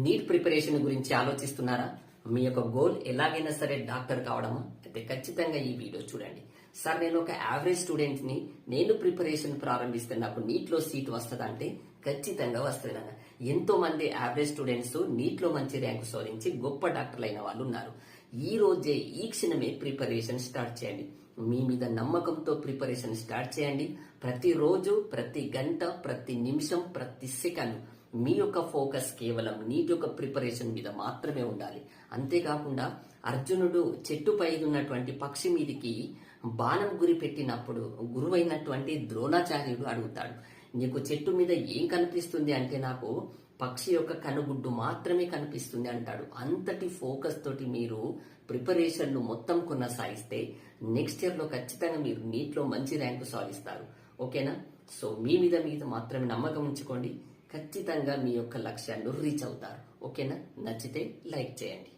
Neat preparation గురించి ఆలోచిస్తున్నారా? మీ యొక్క గోల్ ఎలాగైనా సరే డాక్టర్ కావడమా? అయితే ఖచ్చితంగా ఈ వీడియో చూడండి. సార్, నేను ఒక యావరేజ్ స్టూడెంట్ ని, నేను ప్రిపరేషన్ ప్రారంభిస్తే నాకు నీట్ లో సీట్ వస్తుందా అంటే ఖచ్చితంగా వస్తుంది. ఎంతో మంది యావరేజ్ స్టూడెంట్స్ నీట్ లో మంచి ర్యాంకు సాధించి గొప్ప డాక్టర్లు అయిన వాళ్ళు ఉన్నారు. ఈ రోజే, ఈ క్షణమే ప్రిపరేషన్ స్టార్ట్ చేయండి. మీ మీద నమ్మకంతో ప్రిపరేషన్ స్టార్ట్ చేయండి. ప్రతిరోజు, ప్రతి గంట, ప్రతి నిమిషం, ప్రతి సెకండ్ మీ యొక్క ఫోకస్ కేవలం నీట్ యొక్క ప్రిపరేషన్ మీద మాత్రమే ఉండాలి. అంతేకాకుండా అర్జునుడు చెట్టుపై ఉన్నటువంటి పక్షి మీదికి బాణం గురి పెట్టినప్పుడు గురువైనటువంటి ద్రోణాచార్యుడు అడుగుతాడు, నీకు చెట్టు మీద ఏం కనిపిస్తుంది అంటే నాకు పక్షి యొక్క కనుగుడ్డు మాత్రమే కనిపిస్తుంది అంటాడు. అంతటి ఫోకస్ తోటి మీరు ప్రిపరేషన్ ను మొత్తం కొనసాగిస్తే నెక్స్ట్ ఇయర్ లో ఖచ్చితంగా మీరు నీట్ లో మంచి ర్యాంకు సాధిస్తారు. ఓకేనా? సో మీ మీద మాత్రమే నమ్మకం ఉంచుకోండి. ఖచ్చితంగా మీ యొక్క లక్ష్యాన్ని రీచ్ అవుతారు. ఓకేనా? నచ్చితే లైక్ చేయండి.